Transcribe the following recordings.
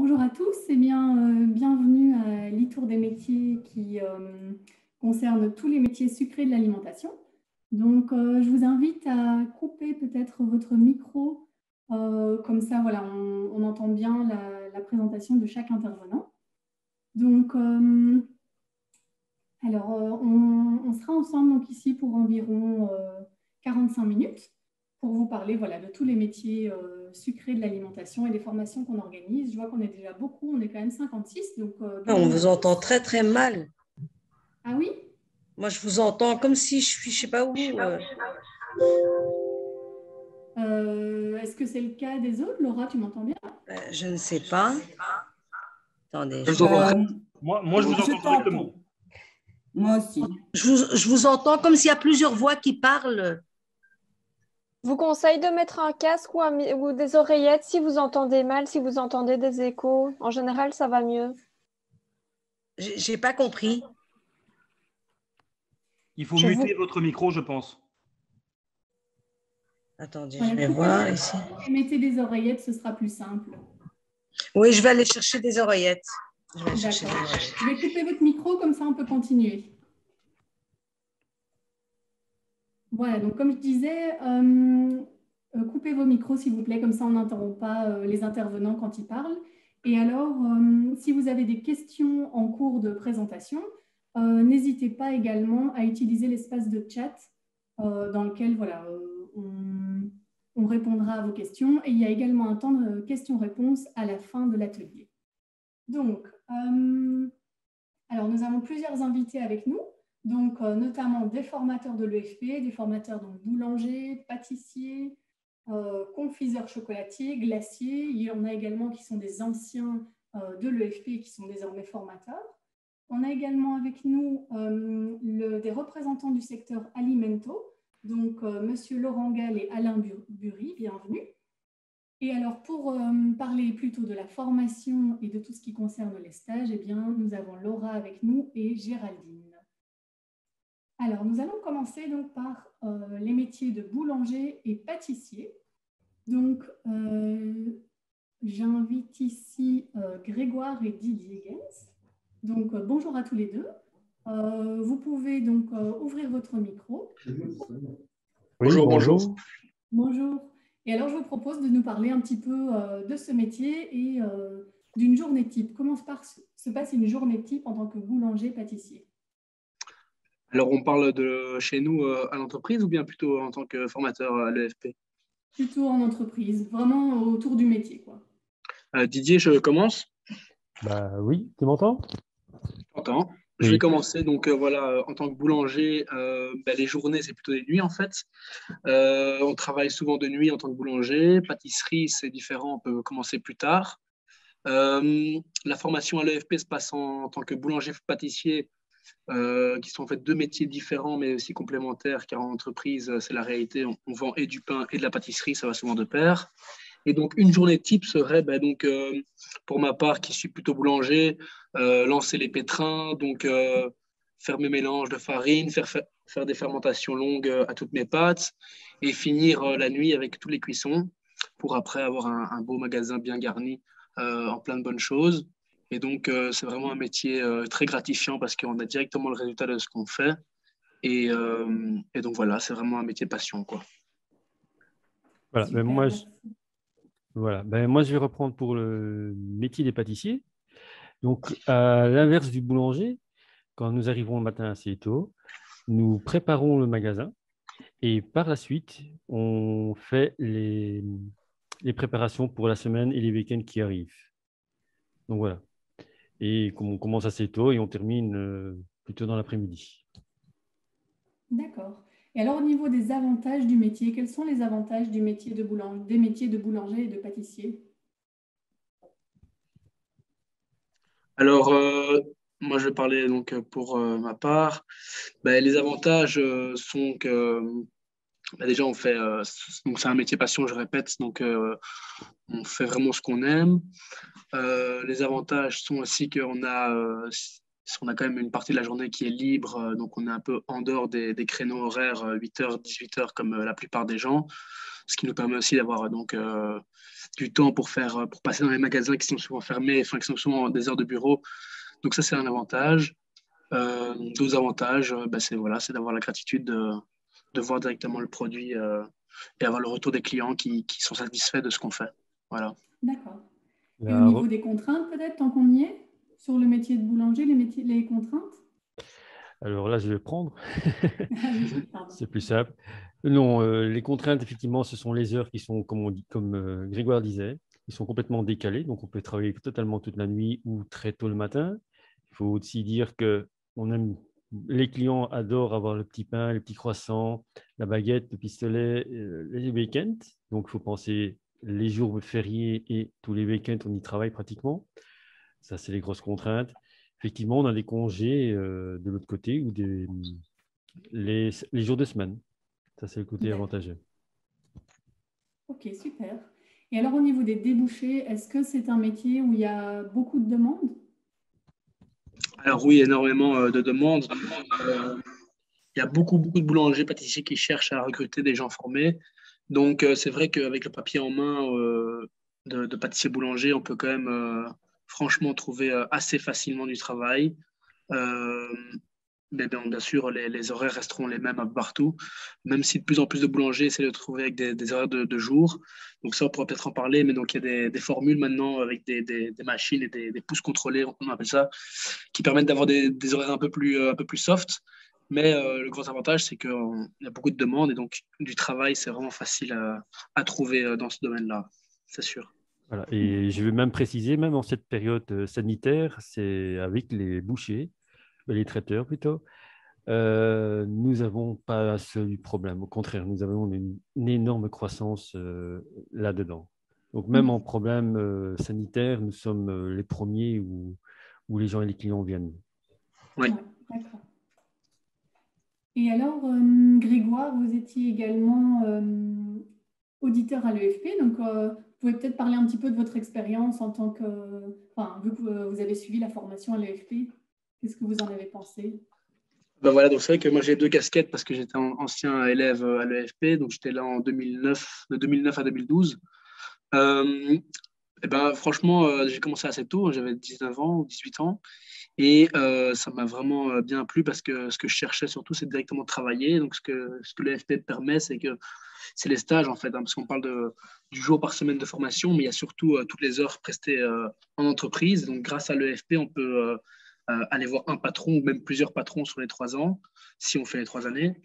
Bonjour à tous et bienvenue à l'e-tour des métiers qui concerne tous les métiers sucrés de l'alimentation. Donc, je vous invite à couper peut-être votre micro, comme ça, voilà, on entend bien la présentation de chaque intervenant. Donc, on sera ensemble donc, ici pour environ 45 minutes pour vous parler voilà, de tous les métiers sucrés de l'alimentation et des formations qu'on organise. Je vois qu'on est déjà beaucoup, on est quand même 56, donc On bienvenue vous à entend tous. très très mal. Ah oui? Moi, je vous entends comme si je suis, je sais pas où. Est-ce que c'est le cas des autres? Laura, tu m'entends bien? Je ne sais pas. Attendez, Je vous entends très- Euh, moi, je vous moi, je entends correctement. t'entends. Moi aussi. je vous entends comme s'il y a plusieurs voix qui parlent. Je vous conseille de mettre un casque ou des oreillettes si vous entendez mal, si vous entendez des échos. En général, ça va mieux. J'ai pas compris. Il faut Je muter vous... votre micro, je pense. Attendez, Voilà, je vais voir ici. mettez des oreillettes, ce sera plus simple. Oui, je vais aller chercher des oreillettes. Je vais aller chercher des D'accord. oreillettes. Je vais couper votre micro, comme ça on peut continuer. Voilà, donc comme je disais, coupez vos micros s'il vous plaît, comme ça on n'interrompt pas les intervenants quand ils parlent. Et alors, si vous avez des questions en cours de présentation, n'hésitez pas également à utiliser l'espace de chat dans lequel voilà, on répondra à vos questions. Et il y a également un temps de questions-réponses à la fin de l'atelier. Donc, alors nous avons plusieurs invités avec nous. Donc, notamment des formateurs de l'EFP, des formateurs donc boulangers, pâtissiers, confiseurs chocolatiers, glaciers. Il y en a également qui sont des anciens de l'EFP et qui sont désormais formateurs. On a également avec nous des représentants du secteur alimento, donc Monsieur Laurent Gall et Alain Bury, bienvenue. Et alors, pour parler plutôt de la formation et de tout ce qui concerne les stages, eh bien, nous avons Laura avec nous et Géraldine. Alors, nous allons commencer donc par les métiers de boulanger et pâtissier. Donc, j'invite ici Grégoire et Didier Gens. Donc, bonjour à tous les deux. Vous pouvez donc ouvrir votre micro. Bonjour, bonjour. Bonjour. Et alors, je vous propose de nous parler un petit peu de ce métier et d'une journée type. Comment se passe une journée type en tant que boulanger-pâtissier? Alors, on parle de chez nous à l'entreprise ou bien plutôt en tant que formateur à l'EFP? Plutôt en entreprise, vraiment autour du métier, quoi. Didier, je commence. Bah oui, tu m'entends? J'entends. Je Oui. vais commencer. Donc, voilà, en tant que boulanger, les journées, c'est plutôt des nuits en fait. On travaille souvent de nuit en tant que boulanger. Pâtisserie, c'est différent, on peut commencer plus tard. La formation à l'EFP se passe en tant que boulanger-pâtissier, qui sont en fait deux métiers différents mais aussi complémentaires, car en entreprise, c'est la réalité, on vend et du pain et de la pâtisserie, ça va souvent de pair. Et donc, une journée type serait, pour ma part, qui suis plutôt boulanger, lancer les pétrins, donc faire mes mélanges de farine, faire des fermentations longues à toutes mes pâtes et finir la nuit avec tous les cuissons pour après avoir un beau magasin bien garni en plein de bonnes choses. Et donc, c'est vraiment un métier très gratifiant parce qu'on a directement le résultat de ce qu'on fait. Et donc, voilà, c'est vraiment un métier passion, quoi. Voilà, Super, moi je vais reprendre pour le métier des pâtissiers. Donc, à l'inverse du boulanger, quand nous arrivons le matin assez tôt, nous préparons le magasin et par la suite, on fait les préparations pour la semaine et les week-ends qui arrivent. Donc voilà. Et on commence assez tôt et on termine plutôt dans l'après-midi. D'accord. Et alors, au niveau des avantages du métier, quels sont les avantages du métier des métiers de boulanger et de pâtissier? Alors, moi, je vais parler donc pour ma part. Les avantages sont que déjà, on fait, donc c'est un métier passion, je répète, donc on fait vraiment ce qu'on aime. Les avantages sont aussi on a quand même une partie de la journée qui est libre, donc on est un peu en dehors des créneaux horaires 8h, 18h comme la plupart des gens. ce qui nous permet aussi d'avoir du temps pour passer dans les magasins qui sont souvent fermés, enfin qui sont souvent des heures de bureau. Donc ça, c'est un avantage. D'autres avantages, c'est d'avoir la gratitude de voir directement le produit et avoir le retour des clients qui sont satisfaits de ce qu'on fait. Voilà. D'accord. Et au niveau des contraintes, peut-être, tant qu'on y est, sur le métier de boulanger, les contraintes? Alors là, je vais prendre. Pardon. C'est plus simple. Non, les contraintes, effectivement, ce sont les heures qui sont, comme Grégoire disait, ils sont complètement décalés. Donc, on peut travailler totalement toute la nuit ou très tôt le matin. Il faut aussi dire que les clients adorent avoir le petit pain, les petits croissants, la baguette, le pistolet, les week-ends. Donc, il faut penser les jours fériés et tous les week-ends, on y travaille pratiquement. Ça, c'est les grosses contraintes. Effectivement, on a des congés de l'autre côté ou les jours de semaine. Ça, c'est le côté avantageux. Ok, super. Et alors, au niveau des débouchés, est-ce que c'est un métier où il y a beaucoup de demandes? Alors oui, énormément de demandes. Il y a beaucoup de boulangers, pâtissiers qui cherchent à recruter des gens formés. Donc, c'est vrai qu'avec le papier en main de pâtissier boulanger, on peut quand même franchement trouver assez facilement du travail. Mais bien sûr, les horaires resteront les mêmes partout, même si de plus en plus de boulangers essaient de trouver avec des horaires de jour. Donc ça, on pourra peut-être en parler, mais donc il y a des formules maintenant avec des machines et des pouces contrôlés, on appelle ça, qui permettent d'avoir des horaires un peu plus soft. Mais le gros avantage, c'est qu'il y a beaucoup de demandes et donc du travail, c'est vraiment facile à trouver dans ce domaine-là, c'est sûr. Voilà. Et je vais même préciser, même en cette période sanitaire, c'est avec les bouchers, les traiteurs plutôt, nous n'avons pas ce problème. Au contraire, nous avons une énorme croissance là-dedans. Donc même en problème sanitaire, nous sommes les premiers où les gens et les clients viennent. Oui. Ouais, d'accord. Et alors, Grégoire, vous étiez également auditeur à l'EFP, donc vous pouvez peut-être parler un petit peu de votre expérience en tant que, vu que vous avez suivi la formation à l'EFP, qu'est-ce que vous en avez pensé? Ben voilà, donc c'est vrai que moi j'ai deux casquettes parce que j'étais ancien élève à l'EFP, donc j'étais là en 2009, de 2009 à 2012. Et ben, franchement, j'ai commencé assez tôt, j'avais 19 ans ou 18 ans, et ça m'a vraiment bien plu parce que ce que je cherchais surtout, c'est directement travailler. Donc ce que l'EFP permet, c'est les stages en fait, hein, parce qu'on parle du jour par semaine de formation, mais il y a surtout toutes les heures prestées en entreprise. Donc grâce à l'EFP, on peut aller voir un patron ou même plusieurs patrons sur les 3 ans, si on fait les 3 années.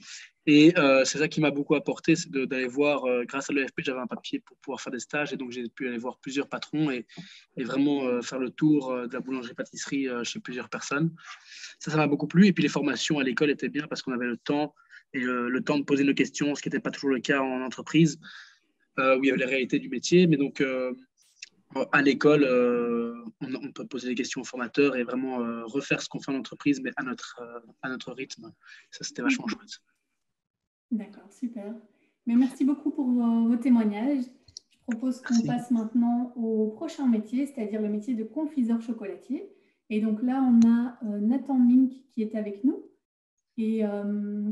Et c'est ça qui m'a beaucoup apporté, c'est d'aller voir, grâce à l'EFP, j'avais un papier pour pouvoir faire des stages et donc j'ai pu aller voir plusieurs patrons et vraiment faire le tour de la boulangerie-pâtisserie chez plusieurs personnes. Ça m'a beaucoup plu. Et puis les formations à l'école étaient bien parce qu'on avait le temps et le temps de poser nos questions, ce qui n'était pas toujours le cas en entreprise, où il y avait les réalités du métier. Mais donc, à l'école, on peut poser des questions aux formateurs et vraiment refaire ce qu'on fait en entreprise, mais à notre rythme. Ça, c'était vachement chouette. D'accord, super. Mais merci beaucoup pour vos témoignages. Je propose qu'on passe maintenant au prochain métier, c'est-à-dire le métier de confiseur chocolatier. Et donc là, on a Nathan Mink qui est avec nous et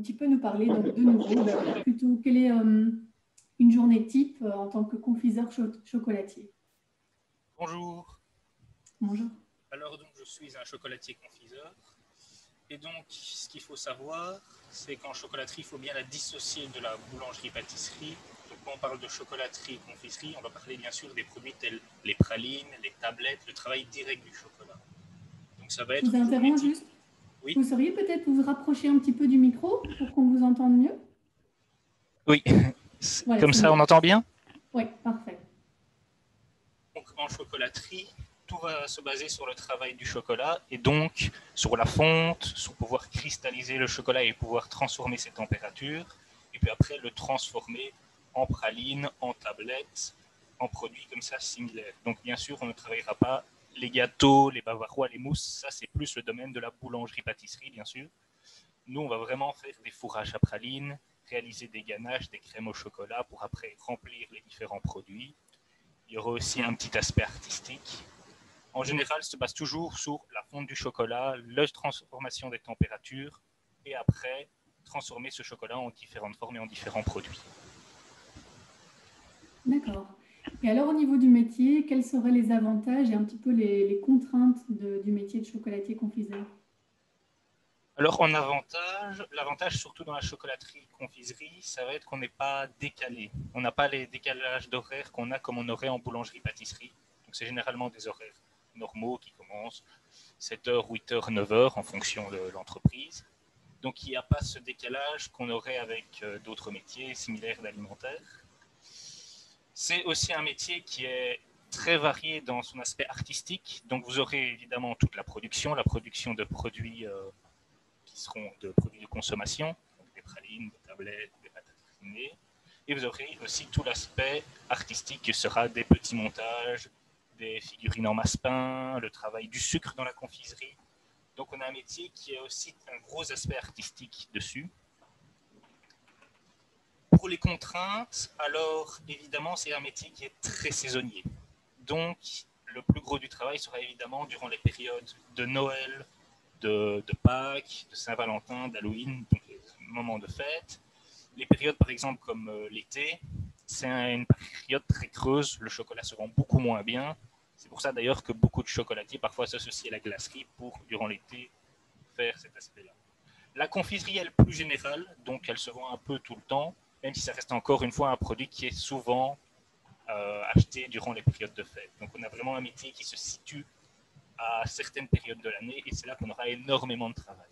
qui peut nous parler donc, de nouveau, plutôt quelle est une journée type en tant que confiseur chocolatier. Bonjour. Bonjour. Alors donc je suis un chocolatier confiseur et donc ce qu'il faut savoir c'est qu'en chocolaterie il faut bien la dissocier de la boulangerie-pâtisserie. Donc quand on parle de chocolaterie et confiserie, on va parler bien sûr des produits tels les pralines, les tablettes, le travail direct du chocolat. Donc ça va être... Je vous interromps juste. Oui. Vous sauriez peut-être vous rapprocher un petit peu du micro pour qu'on vous entende mieux? Oui. Voilà, comme ça bien. on entend bien? Oui, parfait. Donc en chocolaterie, tout va se baser sur le travail du chocolat et donc sur la fonte, sur pouvoir cristalliser le chocolat et pouvoir transformer ses températures et puis après le transformer en praline, en tablette, en produits comme ça similaires. Donc bien sûr, on ne travaillera pas les gâteaux, les bavarois, les mousses, ça c'est plus le domaine de la boulangerie-pâtisserie bien sûr. Nous, on va vraiment faire des fourrages à praline, réaliser des ganaches, des crèmes au chocolat pour après remplir les différents produits. Il y aura aussi un petit aspect artistique. En général, ça se base toujours sur la fonte du chocolat, la transformation des températures et après transformer ce chocolat en différentes formes et en différents produits. D'accord. Et alors, au niveau du métier, quels seraient les avantages et un petit peu les contraintes du métier de chocolatier-confiseur? Alors, en avantage, l'avantage surtout dans la chocolaterie-confiserie, ça va être qu'on n'est pas décalé. On n'a pas les décalages d'horaires qu'on a comme on aurait en boulangerie-pâtisserie. Donc, c'est généralement des horaires normaux qui commencent 7h, 8h, 9h en fonction de l'entreprise. Donc, il n'y a pas ce décalage qu'on aurait avec d'autres métiers similaires d'alimentaire. C'est aussi un métier qui est très varié dans son aspect artistique. Donc, vous aurez évidemment toute la production de produits qui seront de produits de consommation, donc des pralines, des tablettes, des pâtes à tartiner. Et vous aurez aussi tout l'aspect artistique qui sera des petits montages, des figurines en masse-pain, le travail du sucre dans la confiserie. Donc, on a un métier qui a aussi un gros aspect artistique dessus. Pour les contraintes, alors évidemment, c'est un métier qui est très saisonnier. Donc, le plus gros du travail sera évidemment durant les périodes de Noël, de Pâques, de Saint-Valentin, d'Halloween, donc les moments de fête. Les périodes, par exemple, comme l'été, c'est une période très creuse. Le chocolat se vend beaucoup moins bien. C'est pour ça d'ailleurs que beaucoup de chocolatiers parfois s'associent à la glacerie pour, durant l'été, faire cet aspect-là. La confiserie, elle est plus générale, donc elle se vend un peu tout le temps, même si ça reste encore une fois un produit qui est souvent acheté durant les périodes de fête. Donc on a vraiment un métier qui se situe à certaines périodes de l'année et c'est là qu'on aura énormément de travail.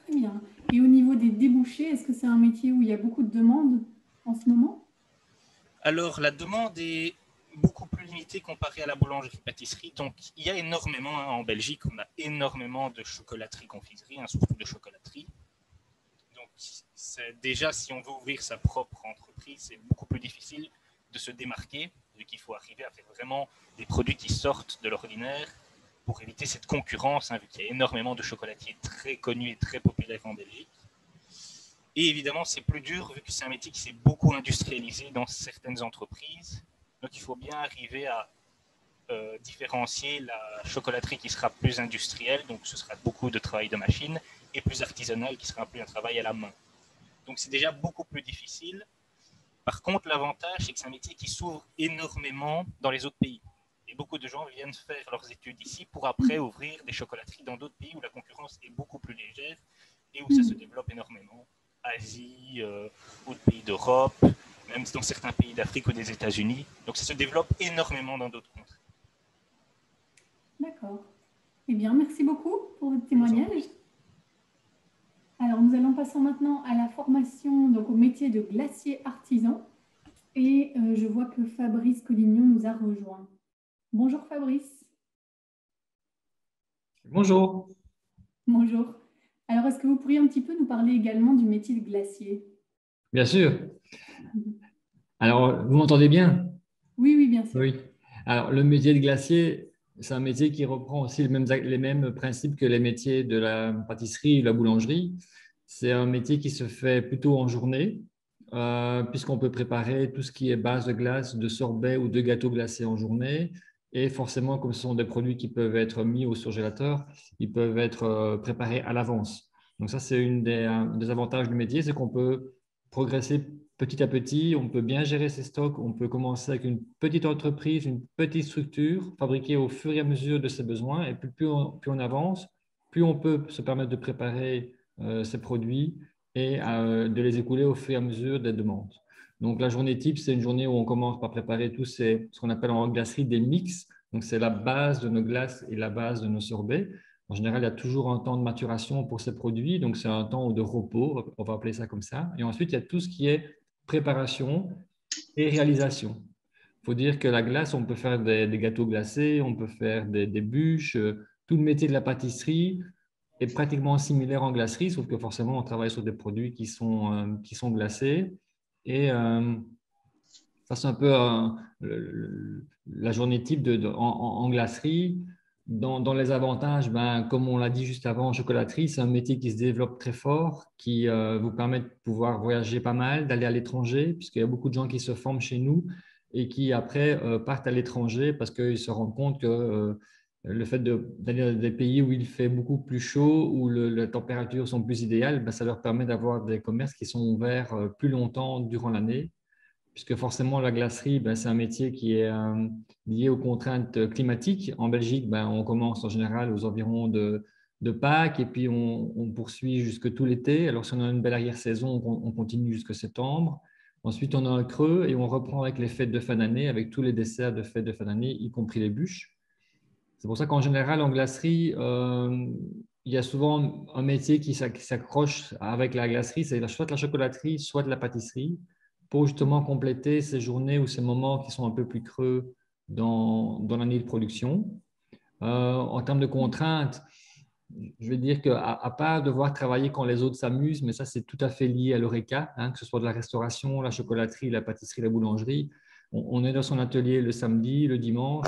Très bien. Et au niveau des débouchés, est-ce que c'est un métier où il y a beaucoup de demandes en ce moment? Alors la demande est beaucoup plus limitée comparée à la boulangerie-pâtisserie. Donc il y a énormément, en Belgique, on a énormément de chocolaterie-confiserie, surtout de chocolaterie. Donc déjà, si on veut ouvrir sa propre entreprise, c'est beaucoup plus difficile de se démarquer, vu qu'il faut arriver à faire vraiment des produits qui sortent de l'ordinaire pour éviter cette concurrence, vu qu'il y a énormément de chocolatiers très connus et très populaires en Belgique. Et évidemment, c'est plus dur, vu que c'est un métier qui s'est beaucoup industrialisé dans certaines entreprises. Donc, il faut bien arriver à différencier la chocolaterie qui sera plus industrielle, donc ce sera beaucoup de travail de machine, et plus artisanale, qui sera plus un travail à la main. Donc, c'est déjà beaucoup plus difficile. Par contre, l'avantage, c'est que c'est un métier qui s'ouvre énormément dans les autres pays. Et beaucoup de gens viennent faire leurs études ici pour après ouvrir des chocolateries dans d'autres pays où la concurrence est beaucoup plus légère et où ça se développe énormément. Asie, autres pays d'Europe, même dans certains pays d'Afrique ou des États-Unis. Donc ça se développe énormément dans d'autres contrées. D'accord. Eh bien, merci beaucoup pour votre témoignage. Alors, nous allons passer maintenant à la formation, donc au métier de glacier artisan. Et je vois que Fabrice Collignon nous a rejoint. Bonjour Fabrice. Bonjour. Bonjour. Alors, est-ce que vous pourriez un petit peu nous parler également du métier de glacier? Bien sûr. Alors, vous m'entendez bien? Oui, oui, bien sûr. Oui. Alors, le métier de glacier, c'est un métier qui reprend aussi les mêmes principes que les métiers de la pâtisserie et de la boulangerie. C'est un métier qui se fait plutôt en journée, puisqu'on peut préparer tout ce qui est base de glace, de sorbet ou de gâteau glacé en journée. Et forcément, comme ce sont des produits qui peuvent être mis au surgélateur, ils peuvent être préparés à l'avance. Donc ça, c'est un des avantages du métier, c'est qu'on peut progresser petit à petit, on peut bien gérer ses stocks, on peut commencer avec une petite entreprise, une petite structure, fabriquer au fur et à mesure de ses besoins. Et plus on avance, plus on peut se permettre de préparer ces produits et de les écouler au fur et à mesure des demandes. Donc, la journée type, c'est une journée où on commence par préparer ce qu'on appelle en glacerie des mix. Donc, c'est la base de nos glaces et la base de nos sorbets. En général, il y a toujours un temps de maturation pour ces produits. Donc, c'est un temps de repos, on va appeler ça comme ça. Et ensuite, il y a tout ce qui est préparation et réalisation. Il faut dire que la glace, on peut faire des gâteaux glacés, on peut faire des bûches. Tout le métier de la pâtisserie est pratiquement similaire en glacerie, sauf que forcément, on travaille sur des produits qui sont glacés. Et ça, c'est un peu la journée type en glacerie. Dans les avantages, comme on l'a dit juste avant, en chocolaterie, c'est un métier qui se développe très fort, qui vous permet de pouvoir voyager pas mal, d'aller à l'étranger, puisqu'il y a beaucoup de gens qui se forment chez nous et qui après partent à l'étranger parce qu'ils se rendent compte que le fait d'aller dans des pays où il fait beaucoup plus chaud, où les températures sont plus idéales, ben, ça leur permet d'avoir des commerces qui sont ouverts plus longtemps durant l'année, puisque forcément la glacerie, ben, c'est un métier qui est lié aux contraintes climatiques. En Belgique, ben, on commence en général aux environs de Pâques et puis on poursuit jusque tout l'été. Alors si on a une belle arrière-saison, on continue jusque septembre. Ensuite, on a un creux et on reprend avec les fêtes de fin d'année, avec tous les desserts de fêtes de fin d'année, y compris les bûches. C'est pour ça qu'en général, en glacerie, il y a souvent un métier qui s'accroche avec la glacerie, c'est soit de la chocolaterie, soit de la pâtisserie, pour justement compléter ces journées ou ces moments qui sont un peu plus creux dans l'année de production. En termes de contraintes, je vais dire qu'à part devoir travailler quand les autres s'amusent, mais ça c'est tout à fait lié à l'ORECA, hein, que ce soit de la restauration, la chocolaterie, la pâtisserie, la boulangerie. On est dans son atelier le samedi, le dimanche,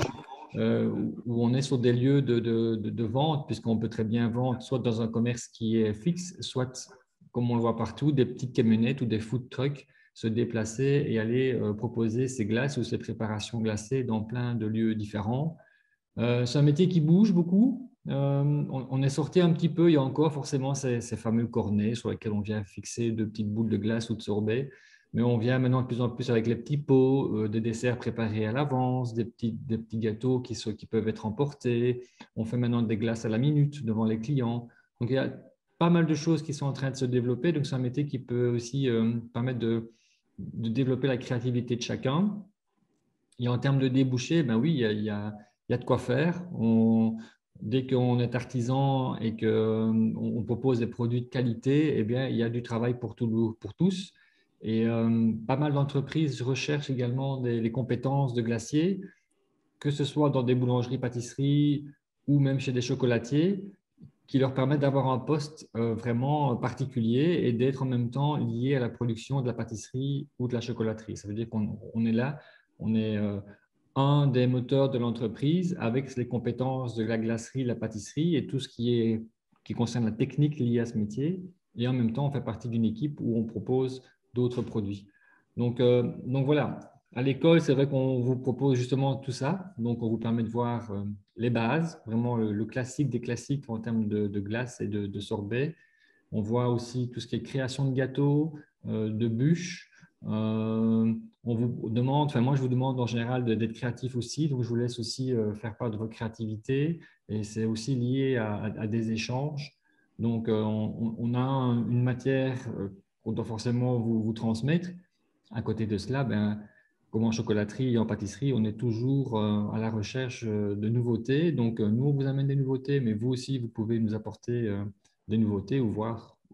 où on est sur des lieux de vente, puisqu'on peut très bien vendre soit dans un commerce qui est fixe, soit, comme on le voit partout, des petites camionnettes ou des food trucks se déplacer et aller proposer ces glaces ou ces préparations glacées dans plein de lieux différents. C'est un métier qui bouge beaucoup. On est sorti un petit peu, il y a encore forcément ces fameux cornets sur lesquels on vient fixer de petites boules de glace ou de sorbet, mais on vient maintenant de plus en plus avec les petits pots, des desserts préparés à l'avance, des petits gâteaux qui peuvent être emportés. On fait maintenant des glaces à la minute devant les clients. Donc il y a pas mal de choses qui sont en train de se développer, donc c'est un métier qui peut aussi permettre de développer la créativité de chacun. Et en termes de débouchés, ben oui, il y a de quoi faire. Dès qu'on est artisan et qu'on propose des produits de qualité, eh bien, il y a du travail pour tous. Et pas mal d'entreprises recherchent également les compétences de glacier, que ce soit dans des boulangeries, pâtisseries ou même chez des chocolatiers, qui leur permettent d'avoir un poste vraiment particulier et d'être en même temps lié à la production de la pâtisserie ou de la chocolaterie. Ça veut dire qu'on est là, on est un des moteurs de l'entreprise avec les compétences de la glacerie, la pâtisserie et tout ce qui concerne la technique liée à ce métier. Et en même temps, on fait partie d'une équipe où on propose d'autres produits. Donc voilà, à l'école, c'est vrai qu'on vous propose justement tout ça. Donc, on vous permet de voir les bases, vraiment le classique des classiques en termes de glace et de sorbet. On voit aussi tout ce qui est création de gâteaux, de bûches. On vous demande, enfin moi je vous demande en général d'être créatif aussi, donc je vous laisse aussi faire part de votre créativité et c'est aussi lié à des échanges. Donc on a une matière qu'on doit forcément vous transmettre. À côté de cela, comme en chocolaterie et en pâtisserie, on est toujours à la recherche de nouveautés. Donc nous on vous amène des nouveautés, mais vous aussi vous pouvez nous apporter des nouveautés ou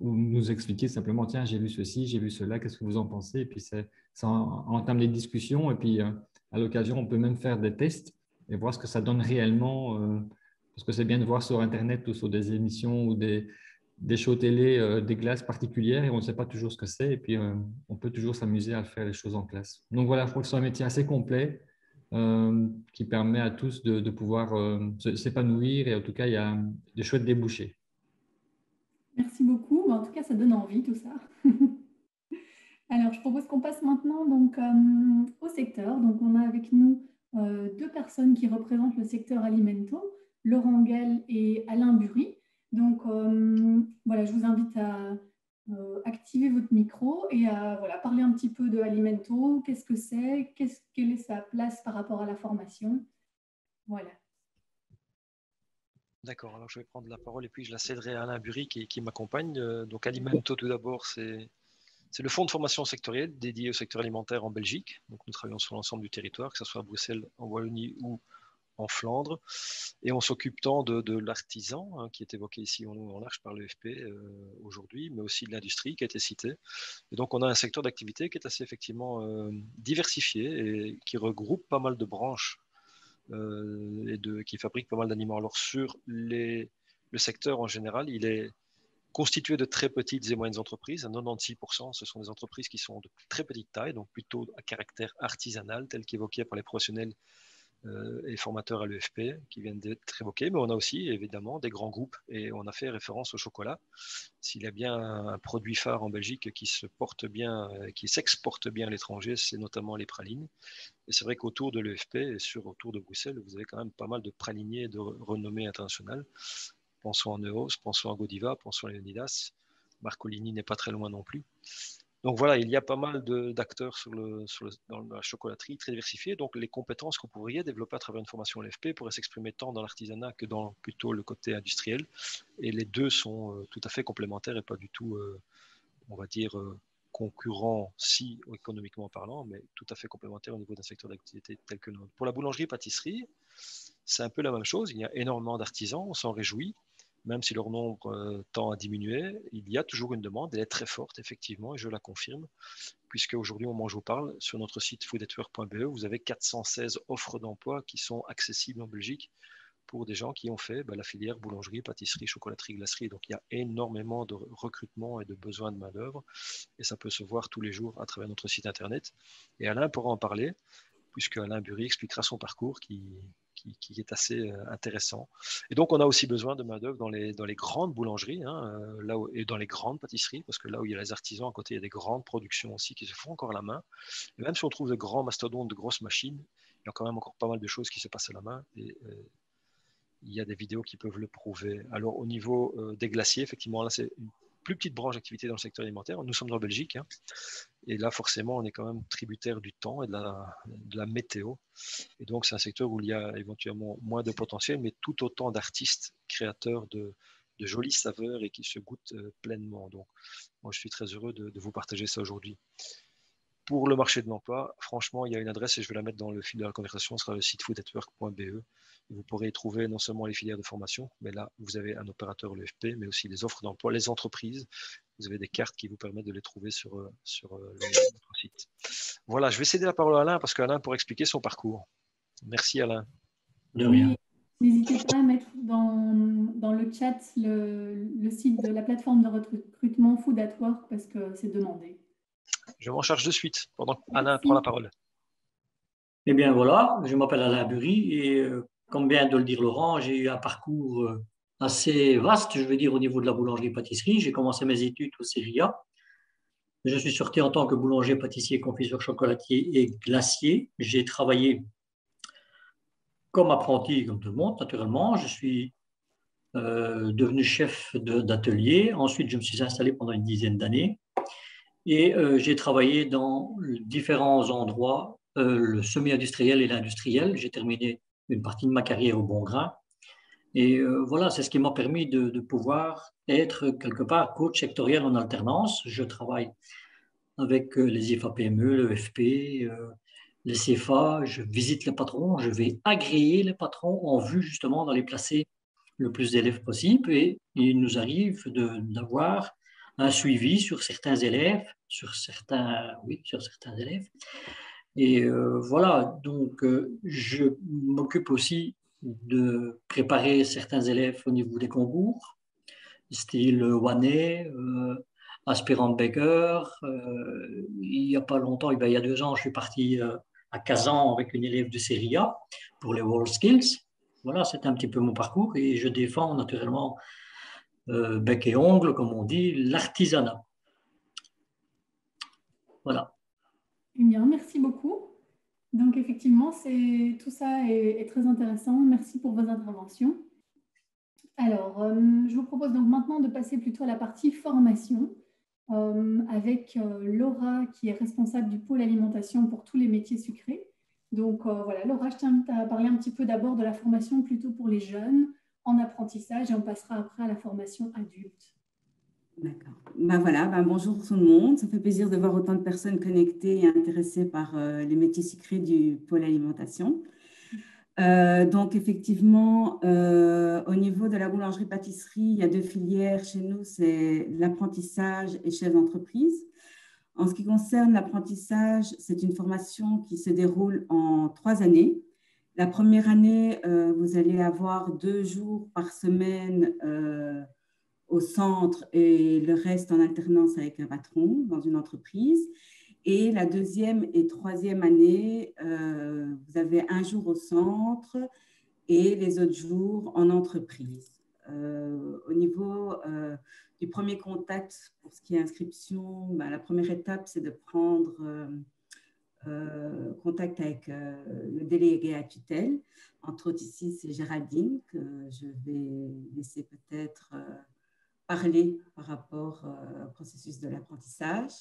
nous expliquer simplement, tiens, j'ai vu ceci, j'ai vu cela, qu'est-ce que vous en pensez? Et puis, ça entame les discussions. Et puis, à l'occasion, on peut même faire des tests et voir ce que ça donne réellement. Parce que c'est bien de voir sur Internet ou sur des émissions ou des shows télé des glaces particulières et on ne sait pas toujours ce que c'est. Et puis, on peut toujours s'amuser à faire les choses en classe. Donc, voilà, je crois que c'est un métier assez complet qui permet à tous de pouvoir s'épanouir. Et en tout cas, il y a des chouettes débouchés. Merci beaucoup. En tout cas, ça donne envie tout ça. Alors, je propose qu'on passe maintenant donc, au secteur. Donc, on a avec nous deux personnes qui représentent le secteur alimento, Laurent Gall et Alain Bury. Donc, voilà, je vous invite à activer votre micro et à parler un petit peu de Alimento. Qu'est-ce que c'est? Quelle est sa place par rapport à la formation? Voilà. D'accord, alors je vais prendre la parole et puis je la céderai à Alain Bury qui m'accompagne. Donc Alimento, tout d'abord, c'est le fonds de formation sectoriel dédié au secteur alimentaire en Belgique. Donc nous travaillons sur l'ensemble du territoire, que ce soit à Bruxelles, en Wallonie ou en Flandre. Et on s'occupe tant de l'artisan, qui est évoqué ici en large par l'EFP aujourd'hui, mais aussi de l'industrie qui a été citée. Et donc on a un secteur d'activité qui est assez effectivement diversifié et qui regroupe pas mal de branches qui fabriquent pas mal d'aliments. Alors sur le secteur en général, il est constitué de très petites et moyennes entreprises. À 96%, ce sont des entreprises qui sont de très petite taille, donc plutôt à caractère artisanal, tel qu'évoqué par les professionnels et formateurs à l'EFP qui viennent d'être évoqués, mais on a aussi évidemment des grands groupes et on a fait référence au chocolat. S'il y a bien un produit phare en Belgique qui se porte bien, qui s'exporte bien à l'étranger, c'est notamment les pralines. Et c'est vrai qu'autour de l'EFP et autour de Bruxelles, vous avez quand même pas mal de praliniers de renommée internationale. Pensons à Neos, pensons à Godiva, pensons à Leonidas. Marcolini n'est pas très loin non plus. Donc voilà, il y a pas mal d'acteurs dans la chocolaterie, très diversifiés. Donc les compétences qu'on pourrait développer à travers une formation LFP pourraient s'exprimer tant dans l'artisanat que dans plutôt le côté industriel. Et les deux sont tout à fait complémentaires et pas du tout, on va dire, concurrents, si économiquement parlant, mais tout à fait complémentaires au niveau d'un secteur d'activité tel que le nôtre. Pour la boulangerie-pâtisserie, c'est un peu la même chose. Il y a énormément d'artisans, on s'en réjouit. Même si leur nombre tend à diminuer, il y a toujours une demande, elle est très forte, effectivement, et je la confirme, puisque aujourd'hui, au moment où je vous parle, sur notre site foodnetwork.be, vous avez 416 offres d'emploi qui sont accessibles en Belgique pour des gens qui ont fait la filière boulangerie, pâtisserie, chocolaterie, glacerie. Donc, il y a énormément de recrutement et de besoins de main-d'œuvre, et ça peut se voir tous les jours à travers notre site internet. Et Alain pourra en parler, puisque Alain Burry expliquera son parcours qui est assez intéressant. Et donc, on a aussi besoin de main-d'œuvre dans les grandes boulangeries et dans les grandes pâtisseries, parce que là où il y a les artisans, à côté, il y a des grandes productions aussi qui se font encore à la main. Et même si on trouve de grands mastodontes, de grosses machines, il y a quand même encore pas mal de choses qui se passent à la main. Et il y a des vidéos qui peuvent le prouver. Alors, au niveau des glaciers, effectivement, là, c'est une plus petite branche d'activité dans le secteur alimentaire. Nous sommes en Belgique, et là, forcément, on est quand même tributaire du temps et de la météo. Et donc, c'est un secteur où il y a éventuellement moins de potentiel, mais tout autant d'artistes créateurs de jolies saveurs et qui se goûtent pleinement. Donc, moi, je suis très heureux de vous partager ça aujourd'hui. Pour le marché de l'emploi, franchement, il y a une adresse et je vais la mettre dans le fil de la conversation, ce sera le site foodnetwork.be. Vous pourrez y trouver non seulement les filières de formation, mais là, vous avez un opérateur l'EFP, mais aussi les offres d'emploi, les entreprises. Vous avez des cartes qui vous permettent de les trouver sur notre site. Voilà, je vais céder la parole à Alain parce qu'Alain pourra expliquer son parcours. Merci Alain. De rien. N'hésitez pas à mettre dans le chat le site de la plateforme de recrutement Food at Work parce que c'est demandé. Je m'en charge de suite pendant qu'Alain prend la parole. Eh bien voilà, je m'appelle Alain Burry et comme vient de le dire Laurent, j'ai eu un parcours assez vaste, je veux dire, au niveau de la boulangerie-pâtisserie. J'ai commencé mes études au CERIA. Je suis sorti en tant que boulanger, pâtissier, confiseur, chocolatier et glacier. J'ai travaillé comme apprenti, comme tout le monde, naturellement. Je suis devenu chef d'atelier. Ensuite, je me suis installé pendant une dizaine d'années. Et j'ai travaillé dans différents endroits, le semi-industriel et l'industriel. J'ai terminé une partie de ma carrière au Bon Grain. Et voilà, c'est ce qui m'a permis de pouvoir être quelque part coach sectoriel en alternance. Je travaille avec les IFA-PME, le FP, les CFA. Je visite les patrons, je vais agréer les patrons en vue justement d'aller placer le plus d'élèves possible. Et il nous arrive d'avoir un suivi sur certains élèves, sur certains élèves. Et voilà, donc je m'occupe aussi de préparer certains élèves au niveau des concours, style Wannet, Aspirant Baker. Il n'y a pas longtemps, il y a 2 ans, je suis parti à Kazan avec une élève de série A pour les WorldSkills. Voilà, c'est un petit peu mon parcours et je défends naturellement bec et ongle, comme on dit, l'artisanat. Voilà. Eh bien, merci beaucoup. Donc, effectivement, tout ça est très intéressant. Merci pour vos interventions. Alors, je vous propose donc maintenant de passer plutôt à la partie formation avec Laura qui est responsable du pôle alimentation pour tous les métiers sucrés. Donc, voilà, Laura, je t'invite à parler un petit peu d'abord de la formation plutôt pour les jeunes en apprentissage et on passera après à la formation adulte. D'accord. Voilà, bonjour tout le monde. Ça fait plaisir de voir autant de personnes connectées et intéressées par les métiers sucrés du pôle alimentation. Donc, effectivement, au niveau de la boulangerie-pâtisserie, il y a 2 filières chez nous, c'est l'apprentissage et chef d'entreprise. En ce qui concerne l'apprentissage, c'est une formation qui se déroule en 3 années. La première année, vous allez avoir 2 jours par semaine au centre et le reste en alternance avec un patron dans une entreprise. Et la deuxième et troisième année, vous avez un jour au centre et les autres jours en entreprise. Au niveau du premier contact, pour ce qui est inscription, la première étape, c'est de prendre contact avec le délégué à tutelle. Entre autres, ici, c'est Géraldine que je vais laisser peut-être parler par rapport au processus de l'apprentissage.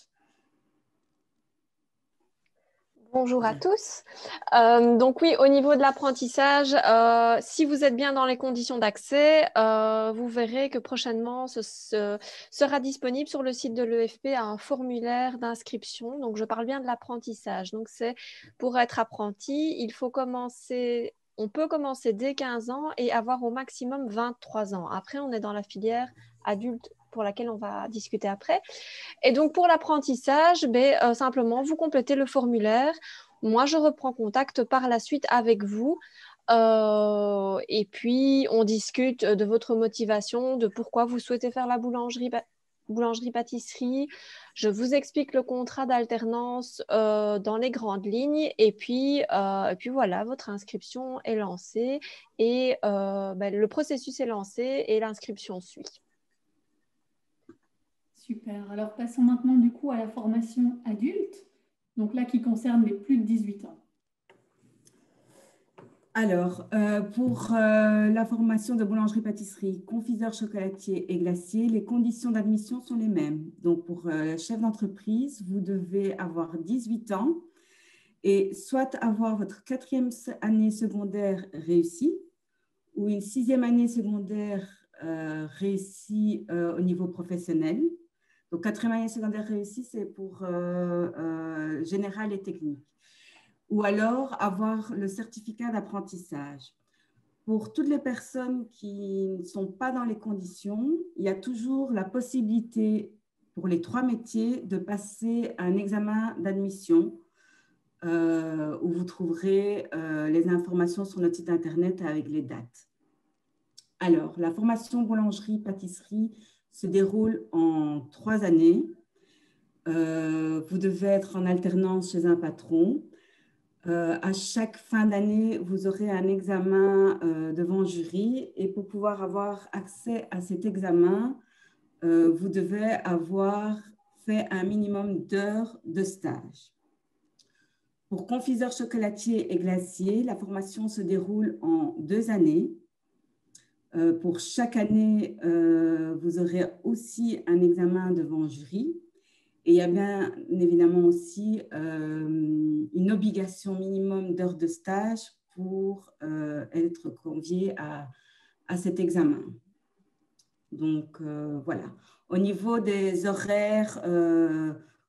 Bonjour à tous. Donc oui, au niveau de l'apprentissage, si vous êtes bien dans les conditions d'accès, vous verrez que prochainement, sera disponible sur le site de l'EFP un formulaire d'inscription. Donc je parle bien de l'apprentissage. Donc c'est pour être apprenti, il faut commencer, on peut commencer dès 15 ans et avoir au maximum 23 ans. Après, on est dans la filière adulte pour laquelle on va discuter après. Et donc, pour l'apprentissage, simplement, vous complétez le formulaire. Moi, je reprends contact par la suite avec vous. Et puis, on discute de votre motivation, de pourquoi vous souhaitez faire la boulangerie-pâtisserie. Je vous explique le contrat d'alternance dans les grandes lignes. Et puis voilà, votre inscription est lancée. Et le processus est lancé et l'inscription suit. Super. Alors, passons maintenant du coup à la formation adulte, donc là qui concerne les plus de 18 ans. Alors, pour la formation de boulangerie-pâtisserie, confiseur, chocolatier et glacier, les conditions d'admission sont les mêmes. Donc, pour chef d'entreprise, vous devez avoir 18 ans et soit avoir votre 4e année secondaire réussie ou une 6e année secondaire réussie au niveau professionnel. Donc, 4e année secondaire réussie, c'est pour général et technique. Ou alors avoir le certificat d'apprentissage. Pour toutes les personnes qui ne sont pas dans les conditions, il y a toujours la possibilité pour les 3 métiers de passer un examen d'admission où vous trouverez les informations sur notre site internet avec les dates. Alors, la formation boulangerie-pâtisserie se déroule en 3 années. Vous devez être en alternance chez un patron. À chaque fin d'année, vous aurez un examen devant jury et pour pouvoir avoir accès à cet examen, vous devez avoir fait un minimum d'heures de stage. Pour confiseur, chocolatier et glacier, la formation se déroule en 2 années. Pour chaque année, vous aurez aussi un examen devant jury. Et il y a bien évidemment aussi une obligation minimum d'heures de stage pour être convié à cet examen. Donc, voilà. Au niveau des horaires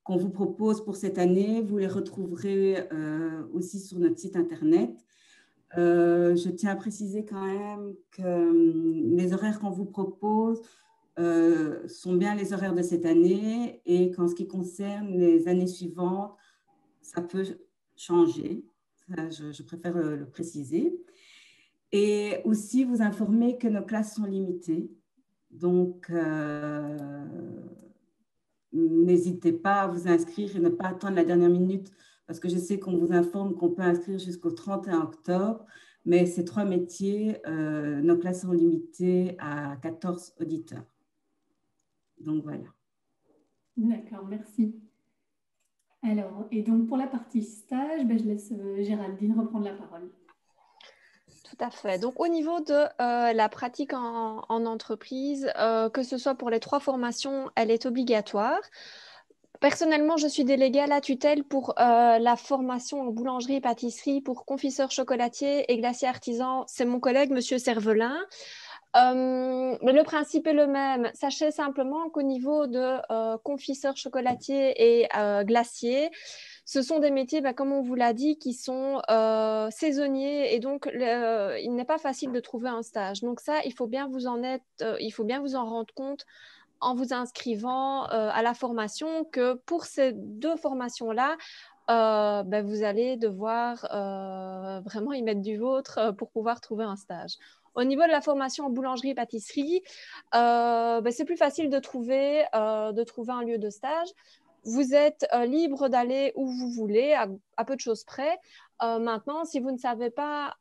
qu'on vous propose pour cette année, vous les retrouverez aussi sur notre site internet. Je tiens à préciser quand même que les horaires qu'on vous propose sont bien les horaires de cette année et qu'en ce qui concerne les années suivantes, ça peut changer. Ça, je préfère le préciser. Et aussi vous informer que nos classes sont limitées. Donc, n'hésitez pas à vous inscrire et ne pas attendre la dernière minute parce que je sais qu'on vous informe qu'on peut inscrire jusqu'au 31 octobre. Mais ces 3 métiers, nos classes sont limitées à 14 auditeurs. Donc, voilà. D'accord, merci. Alors, et donc pour la partie stage, je laisse Géraldine reprendre la parole. Tout à fait. Donc, au niveau de la pratique en entreprise, que ce soit pour les 3 formations, elle est obligatoire. Personnellement, je suis déléguée à la tutelle pour la formation en boulangerie et pâtisserie pour confiseur, chocolatier et glacier artisan. C'est mon collègue, Monsieur Servelin. Mais le principe est le même. Sachez simplement qu'au niveau de confiseur, chocolatier et glacier, ce sont des métiers, comme on vous l'a dit, qui sont saisonniers et donc il n'est pas facile de trouver un stage. Donc ça, il faut bien vous en rendre compte en vous inscrivant à la formation que pour ces 2 formations-là, vous allez devoir vraiment y mettre du vôtre pour pouvoir trouver un stage. Au niveau de la formation en boulangerie et pâtisserie, c'est plus facile de trouver un lieu de stage. vous êtes libre d'aller où vous voulez, à peu de choses près. Maintenant, si vous n'avez pas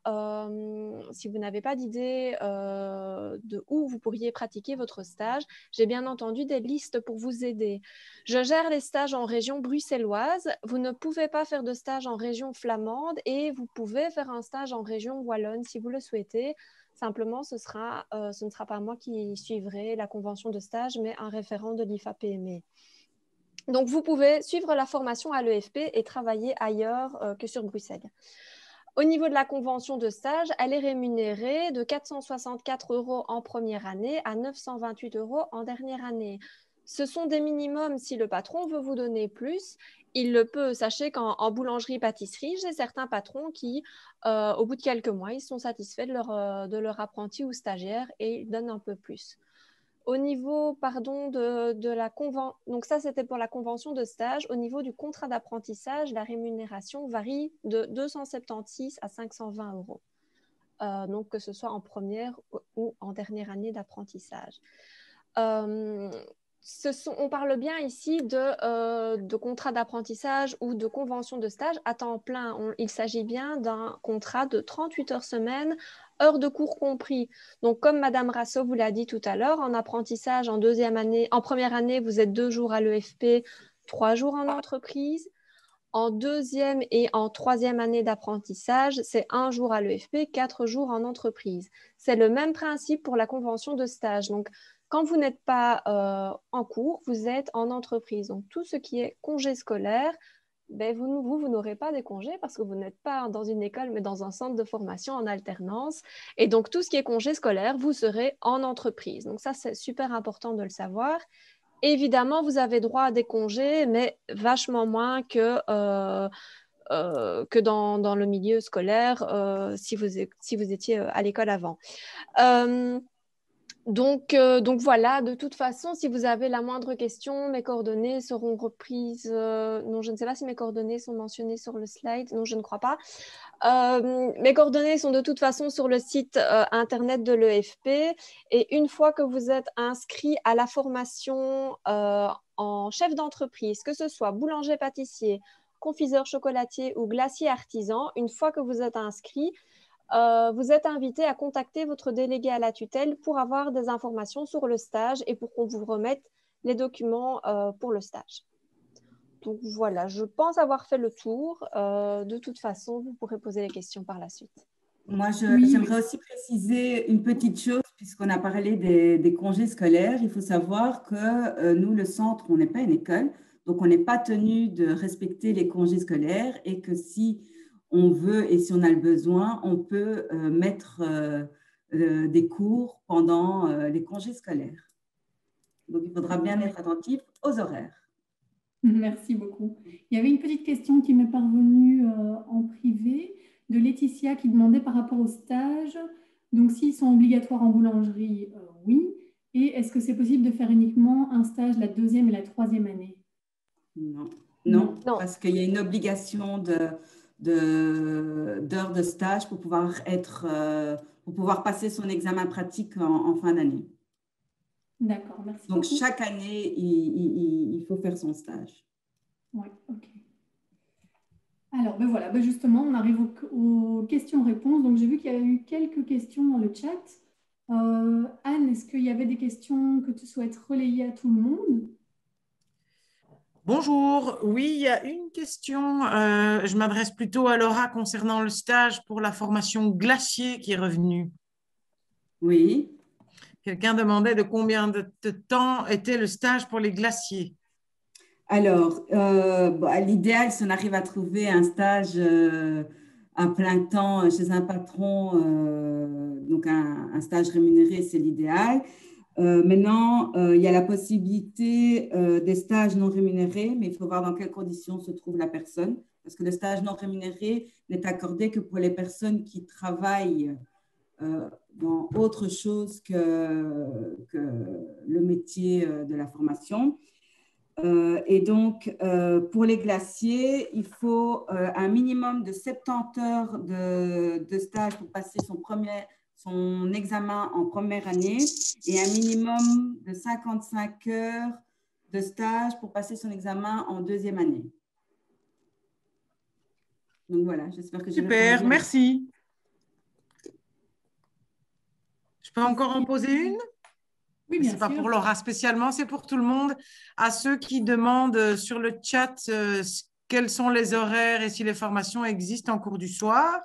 d'idée de où vous pourriez pratiquer votre stage, j'ai bien entendu des listes pour vous aider. Je gère les stages en région bruxelloise. Vous ne pouvez pas faire de stage en région flamande et vous pouvez faire un stage en région wallonne si vous le souhaitez. Simplement, ce ne sera pas moi qui suivrai la convention de stage, mais un référent de l'IFA-PME. Donc, vous pouvez suivre la formation à l'EFP et travailler ailleurs que sur Bruxelles. Au niveau de la convention de stage, elle est rémunérée de 464 € en première année à 928 € en dernière année. Ce sont des minimums. Si le patron veut vous donner plus, il le peut. Sachez qu'en boulangerie-pâtisserie, j'ai certains patrons qui, au bout de quelques mois, ils sont satisfaits de leur apprenti ou stagiaire et ils donnent un peu plus. Au niveau de la convention, donc ça c'était pour la convention de stage. Au niveau du contrat d'apprentissage, la rémunération varie de 276 à 520 €. Donc que ce soit en première ou en dernière année d'apprentissage. On parle bien ici de contrat d'apprentissage ou de convention de stage à temps plein. Il s'agit bien d'un contrat de 38 heures semaine, heures de cours compris. Donc, comme Madame Rasso vous l'a dit tout à l'heure, en apprentissage, en première année, vous êtes 2 jours à l'EFP, 3 jours en entreprise. En deuxième et en troisième année d'apprentissage, c'est 1 jour à l'EFP, 4 jours en entreprise. C'est le même principe pour la convention de stage. Donc, quand vous n'êtes pas en cours, vous êtes en entreprise. Donc, tout ce qui est congé scolaire, ben vous n'aurez pas des congés parce que vous n'êtes pas dans une école, mais dans un centre de formation en alternance. Et donc, tout ce qui est congé scolaire, vous serez en entreprise. Donc, ça, c'est super important de le savoir. Évidemment, vous avez droit à des congés, mais vachement moins que dans le milieu scolaire si vous étiez à l'école avant. Donc voilà, de toute façon, si vous avez la moindre question, mes coordonnées seront reprises. Non, je ne sais pas si mes coordonnées sont mentionnées sur le slide. Non, je ne crois pas. Mes coordonnées sont de toute façon sur le site internet de l'EFP. Et une fois que vous êtes inscrit à la formation en chef d'entreprise, que ce soit boulanger-pâtissier, confiseur chocolatier ou glacier artisan, une fois que vous êtes inscrit, vous êtes invité à contacter votre délégué à la tutelle pour avoir des informations sur le stage et pour qu'on vous remette les documents pour le stage. Donc voilà, je pense avoir fait le tour. De toute façon, vous pourrez poser les questions par la suite. Moi, j'aimerais aussi préciser une petite chose, puisqu'on a parlé des congés scolaires. Il faut savoir que nous, le centre, on n'est pas une école, donc on n'est pas tenu de respecter les congés scolaires et que si on veut et si on a le besoin, on peut mettre des cours pendant les congés scolaires. Donc, il faudra bien être attentif aux horaires. Merci beaucoup. Il y avait une petite question qui m'est parvenue en privé de Laetitia qui demandait par rapport aux stages. Donc, s'ils sont obligatoires en boulangerie, oui. Et est-ce que c'est possible de faire uniquement un stage la 2e et la 3e année? Non, parce qu'il y a une obligation d'heures de stage pour pouvoir passer son examen pratique en fin d'année. D'accord, merci. Donc, chaque année, il faut faire son stage. Oui, ok. Alors, ben voilà, ben justement, on arrive aux questions-réponses. Donc, j'ai vu qu'il y a eu quelques questions dans le chat. Anne, est-ce qu'il y avait des questions que tu souhaites relayer à tout le monde? Bonjour, oui, il y a une question. Je m'adresse plutôt à Laura concernant le stage pour la formation glacier qui est revenue. Oui. Quelqu'un demandait de combien de temps était le stage pour les glaciers. Alors, l'idéal, si on arrive à trouver un stage à plein temps chez un patron, donc un stage rémunéré, c'est l'idéal. Maintenant, il y a la possibilité des stages non rémunérés, mais il faut voir dans quelles conditions se trouve la personne, parce que le stage non rémunéré n'est accordé que pour les personnes qui travaillent dans autre chose que le métier de la formation. Et donc, pour les glaciers, il faut un minimum de 70 heures de stage pour passer son examen en première année et un minimum de 55 heures de stage pour passer son examen en deuxième année. Donc voilà, j'espère que j'ai Super, répondu. merci. Je peux encore en poser une? Oui, bien sûr. Ce n'est pas pour sûr. Laura spécialement, c'est pour tout le monde. À ceux qui demandent sur le chat quels sont les horaires et si les formations existent en cours du soir,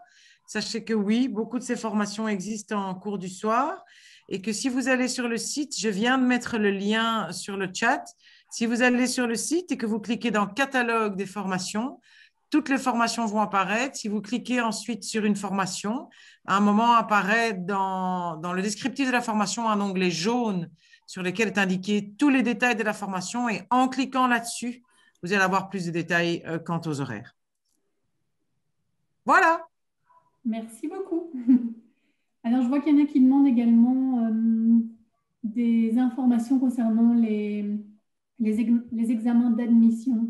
sachez que oui, beaucoup de ces formations existent en cours du soir et que si vous allez sur le site, je viens de mettre le lien sur le chat. Si vous allez sur le site et que vous cliquez dans « Catalogue des formations », toutes les formations vont apparaître. Si vous cliquez ensuite sur une formation, à un moment apparaît dans le descriptif de la formation un onglet jaune sur lequel est indiqué tous les détails de la formation et en cliquant là-dessus, vous allez avoir plus de détails quant aux horaires. Voilà. Merci beaucoup. Alors, je vois qu'il y en a qui demandent également des informations concernant les examens d'admission.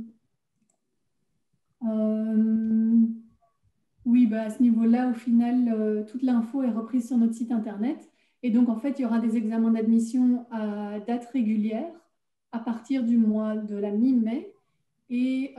Oui, à ce niveau-là, au final, toute l'info est reprise sur notre site internet. Et donc, en fait, il y aura des examens d'admission à date régulière à partir du mois de la mi-mai. Et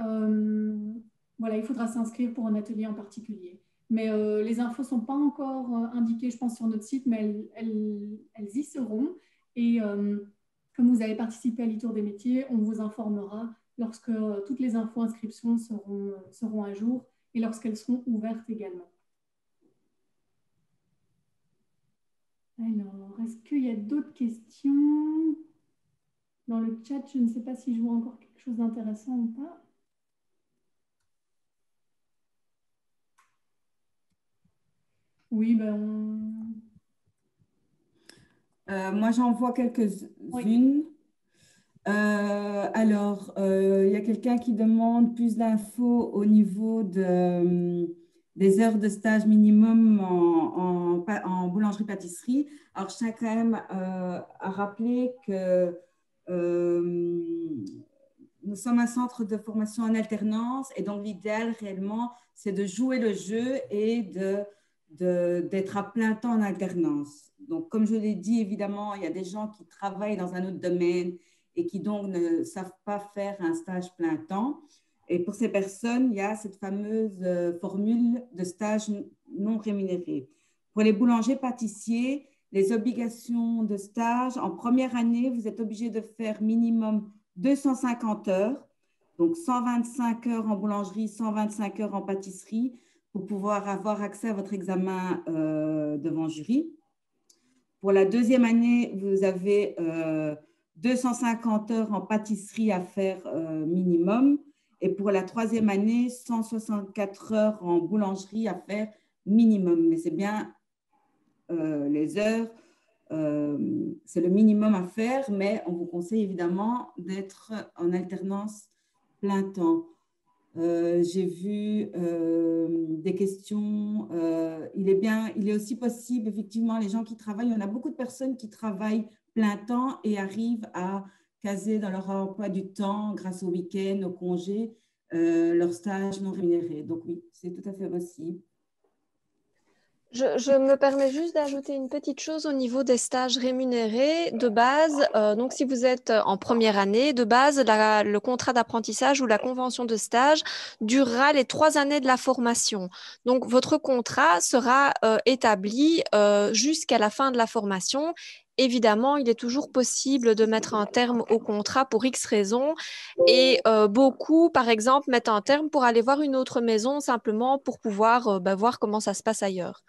voilà, il faudra s'inscrire pour un atelier en particulier. Mais les infos ne sont pas encore indiquées, je pense, sur notre site, mais elles y seront. Et comme vous avez participé à l'e-tour des métiers, on vous informera lorsque toutes les infos inscriptions seront à jour et lorsqu'elles seront ouvertes également. Alors, est-ce qu'il y a d'autres questions? Dans le chat, je ne sais pas si je vois encore quelque chose d'intéressant ou pas. Oui, moi, j'en vois quelques-unes. Oui. Alors, il y a quelqu'un qui demande plus d'infos au niveau des heures de stage minimum en boulangerie-pâtisserie. Alors, je tiens quand même à rappeler que nous sommes un centre de formation en alternance et donc l'idéal réellement, c'est de jouer le jeu et d'être à plein temps en alternance. Donc, comme je l'ai dit, évidemment, il y a des gens qui travaillent dans un autre domaine et qui donc ne savent pas faire un stage plein temps. Et pour ces personnes, il y a cette fameuse formule de stage non rémunéré. Pour les boulangers-pâtissiers, les obligations de stage, en première année, vous êtes obligé de faire minimum 250 heures, donc 125 heures en boulangerie, 125 heures en pâtisserie, pour pouvoir avoir accès à votre examen devant jury. Pour la deuxième année, vous avez 250 heures en pâtisserie à faire minimum. Et pour la troisième année, 164 heures en boulangerie à faire minimum. Mais c'est bien les heures, c'est le minimum à faire, mais on vous conseille évidemment d'être en alternance plein temps. J'ai vu des questions. Il est aussi possible, effectivement, les gens qui travaillent, il y en a beaucoup de personnes qui travaillent plein temps et arrivent à caser dans leur emploi du temps, grâce au week-end, au congé, leur stage non rémunéré. Donc oui, c'est tout à fait possible. Je me permets juste d'ajouter une petite chose au niveau des stages rémunérés de base. Donc, si vous êtes en première année, de base, le contrat d'apprentissage ou la convention de stage durera les 3 années de la formation. Donc, votre contrat sera établi jusqu'à la fin de la formation. Évidemment, il est toujours possible de mettre un terme au contrat pour X raisons et beaucoup, par exemple, mettent un terme pour aller voir une autre maison simplement pour pouvoir voir comment ça se passe ailleurs.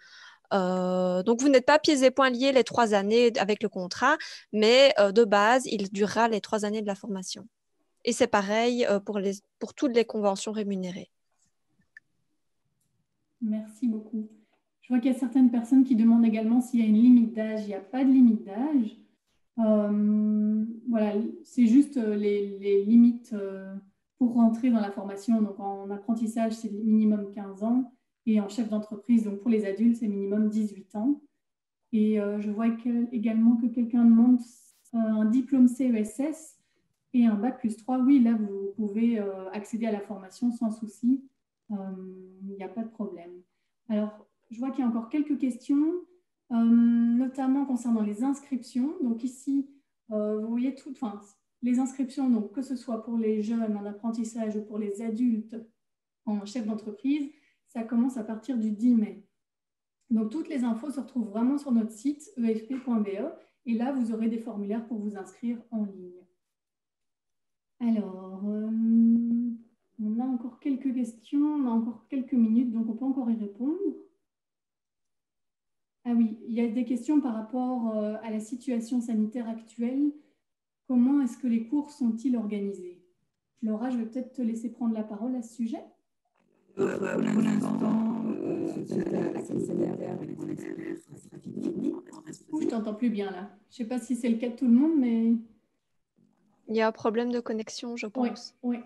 Donc, vous n'êtes pas pieds et poings liés les 3 années avec le contrat, mais de base, il durera les 3 années de la formation. Et c'est pareil pour toutes les conventions rémunérées. Merci beaucoup. Je vois qu'il y a certaines personnes qui demandent également s'il y a une limite d'âge. Il n'y a pas de limite d'âge. Voilà, c'est juste les limites pour rentrer dans la formation. Donc, en apprentissage, c'est minimum 15 ans. Et en chef d'entreprise, donc pour les adultes, c'est minimum 18 ans. Et je vois également que quelqu'un demande un diplôme CESS et un bac+3. Oui, là, vous pouvez accéder à la formation sans souci. Il n'y a pas de problème. Alors, je vois qu'il y a encore quelques questions, notamment concernant les inscriptions. Donc ici, vous voyez les inscriptions, donc, que ce soit pour les jeunes en apprentissage ou pour les adultes en chef d'entreprise, ça commence à partir du 10 mai. Donc, toutes les infos se retrouvent vraiment sur notre site efp.be et là, vous aurez des formulaires pour vous inscrire en ligne. Alors, on a encore quelques questions, on a encore quelques minutes, donc on peut encore y répondre. Ah oui, il y a des questions par rapport à la situation sanitaire actuelle. Comment est-ce que les cours sont-ils organisés? Laura, je vais peut-être te laisser prendre la parole à ce sujet. Pour l'instant, la crise sanitaire avec mon expert sera finie. Je ne t'entends plus bien là. Je ne sais pas si c'est le cas de tout le monde, mais... Il y a un problème de connexion, je pense. Oui.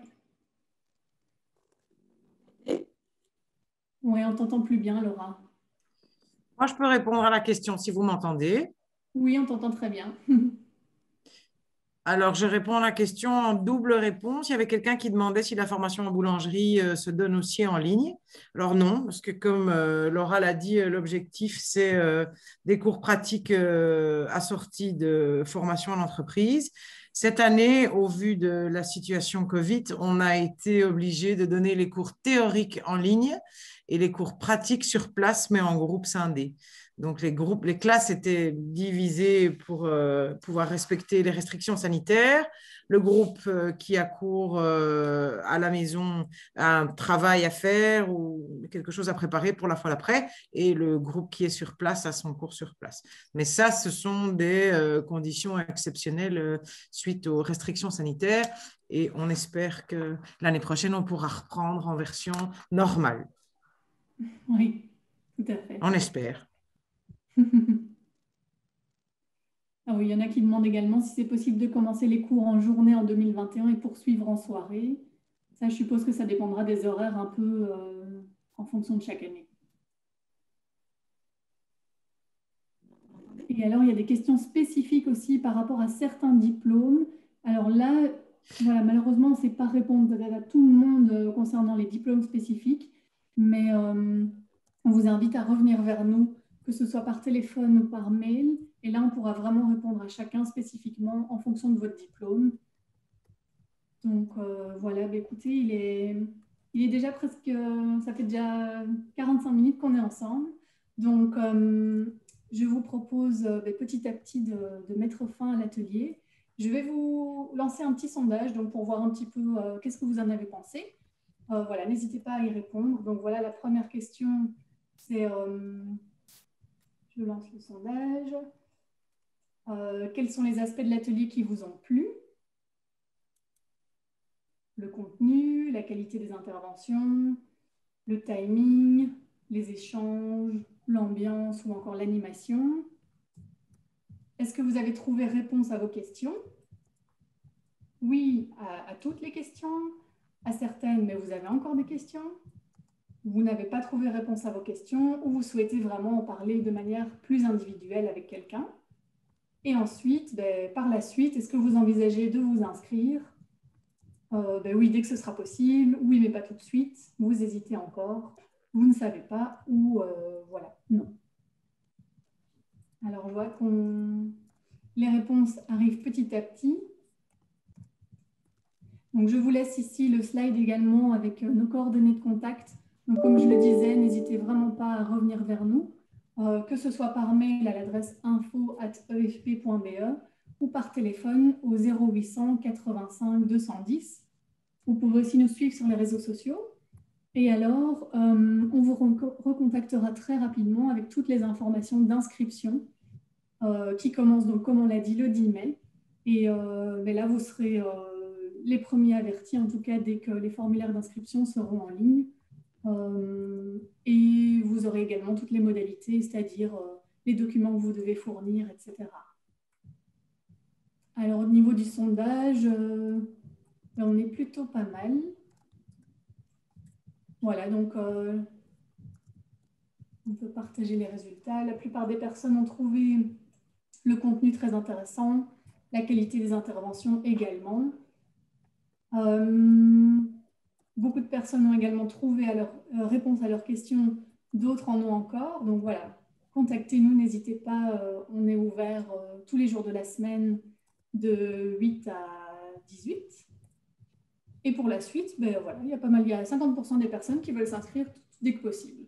Oui, on ne t'entend plus bien, Laura. Moi, je peux répondre à la question si vous m'entendez. Oui, on t'entend très bien. Alors, je réponds à la question en double réponse. Il y avait quelqu'un qui demandait si la formation en boulangerie se donne aussi en ligne. Alors non, parce que comme Laura l'a dit, l'objectif, c'est des cours pratiques assortis de formation en entreprise. Cette année, au vu de la situation Covid, on a été obligé de donner les cours théoriques en ligne et les cours pratiques sur place, mais en groupe scindé. Donc, les classes étaient divisées pour pouvoir respecter les restrictions sanitaires. Le groupe qui a cours à la maison a un travail à faire ou quelque chose à préparer pour la fois d'après. Et le groupe qui est sur place a son cours sur place. Mais ça, ce sont des conditions exceptionnelles suite aux restrictions sanitaires. Et on espère que l'année prochaine, on pourra reprendre en version normale. Oui, tout à fait. On espère. Ah oui, il y en a qui demandent également si c'est possible de commencer les cours en journée en 2021 et poursuivre en soirée. Ça, je suppose que ça dépendra des horaires un peu en fonction de chaque année. Et alors, il y a des questions spécifiques aussi par rapport à certains diplômes. Alors là, voilà, malheureusement, on ne sait pas répondre à tout le monde concernant les diplômes spécifiques, mais on vous invite à revenir vers nous, que ce soit par téléphone ou par mail. Et là, on pourra vraiment répondre à chacun spécifiquement en fonction de votre diplôme. Donc, voilà, bah, écoutez, il est déjà presque... ça fait déjà 45 minutes qu'on est ensemble. Donc, je vous propose petit à petit de mettre fin à l'atelier. Je vais vous lancer un petit sondage donc, pour voir un petit peu qu'est-ce que vous en avez pensé. Voilà, n'hésitez pas à y répondre. Donc, voilà, la première question, c'est... je lance le sondage. Quels sont les aspects de l'atelier qui vous ont plu? Le contenu, la qualité des interventions, le timing, les échanges, l'ambiance ou encore l'animation. Est-ce que vous avez trouvé réponse à vos questions? Oui, à toutes les questions, à certaines, mais vous avez encore des questions? Vous n'avez pas trouvé réponse à vos questions ou vous souhaitez vraiment en parler de manière plus individuelle avec quelqu'un? Et ensuite, par la suite, est-ce que vous envisagez de vous inscrire? Oui, dès que ce sera possible. Oui, mais pas tout de suite. Vous hésitez encore. Vous ne savez pas. Ou voilà, non. Alors, on voit que les réponses arrivent petit à petit. Donc, je vous laisse ici le slide également avec nos coordonnées de contact. Donc, comme je le disais, n'hésitez vraiment pas à revenir vers nous, que ce soit par mail à l'adresse info@efp.be ou par téléphone au 0800 85 210. Vous pouvez aussi nous suivre sur les réseaux sociaux. Et alors, on vous recontactera très rapidement avec toutes les informations d'inscription qui commencent, donc, comme on l'a dit, le 10 mai. Et mais là, vous serez les premiers avertis, en tout cas, dès que les formulaires d'inscription seront en ligne. Et vous aurez également toutes les modalités, c'est-à-dire les documents que vous devez fournir, etc. Alors, au niveau du sondage, on est plutôt pas mal. Voilà, donc on peut partager les résultats. La plupart des personnes ont trouvé le contenu très intéressant, la qualité des interventions également. Beaucoup de personnes ont également trouvé réponse à leurs questions, d'autres en ont encore. Donc voilà, contactez-nous, n'hésitez pas, on est ouvert tous les jours de la semaine de 8 à 18. Et pour la suite, ben voilà, il y a pas mal, il y a 50% des personnes qui veulent s'inscrire dès que possible.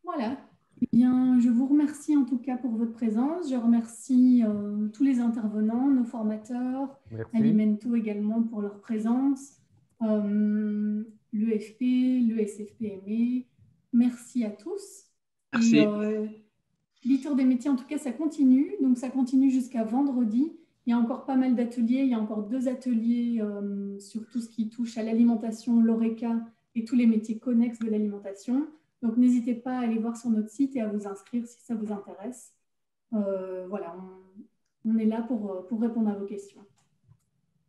Voilà. Eh bien, je vous remercie en tout cas pour votre présence. Je remercie tous les intervenants, nos formateurs, Alimento également pour leur présence, l'EFP, l'ESFPME. Merci à tous. Merci. L'e-tour des métiers, en tout cas, ça continue. Donc, ça continue jusqu'à vendredi. Il y a encore pas mal d'ateliers. Il y a encore 2 ateliers sur tout ce qui touche à l'alimentation, l'ORECA et tous les métiers connexes de l'alimentation. Donc, n'hésitez pas à aller voir sur notre site et à vous inscrire si ça vous intéresse. Voilà, on est là pour répondre à vos questions.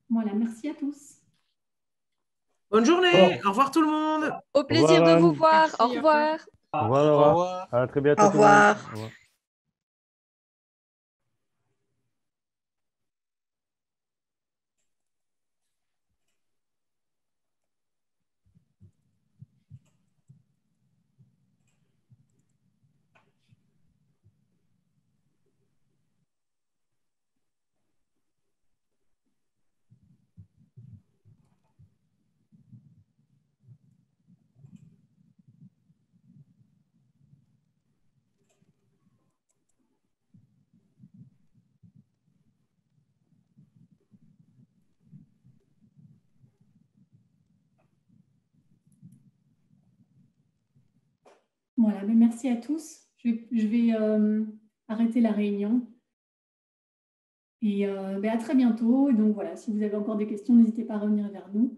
Voilà, merci à tous. Bonne journée. Au revoir tout le monde. Au plaisir de vous voir. Merci, au revoir. Au revoir. À très bientôt. Au revoir. Tout le monde. Au revoir. Voilà, ben merci à tous. Je vais arrêter la réunion. Et ben à très bientôt. Et donc voilà, si vous avez encore des questions, n'hésitez pas à revenir vers nous.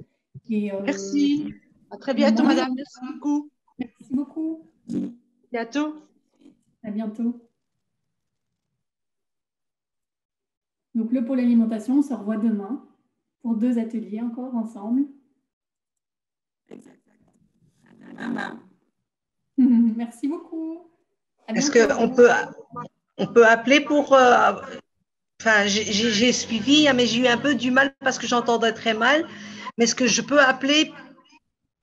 Et, merci. À très bientôt, madame. Merci beaucoup. Merci beaucoup. Bientôt. À bientôt. Donc le pôle alimentation, on se revoit demain pour 2 ateliers encore ensemble. Merci beaucoup. Est-ce qu'on peut appeler pour... Enfin, j'ai suivi, mais j'ai eu un peu du mal parce que j'entendais très mal. Mais est-ce que je peux appeler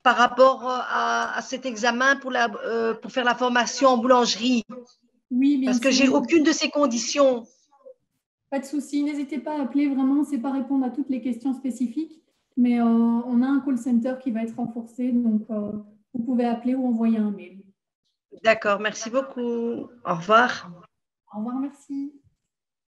par rapport à cet examen pour faire la formation en boulangerie? Oui, bien sûr. Parce que j'ai aucune de ces conditions. Pas de souci, n'hésitez pas à appeler. Vraiment, c'est pas répondre à toutes les questions spécifiques, mais on a un call center qui va être renforcé, donc vous pouvez appeler ou envoyer un mail. D'accord, merci beaucoup. Au revoir. Au revoir, merci.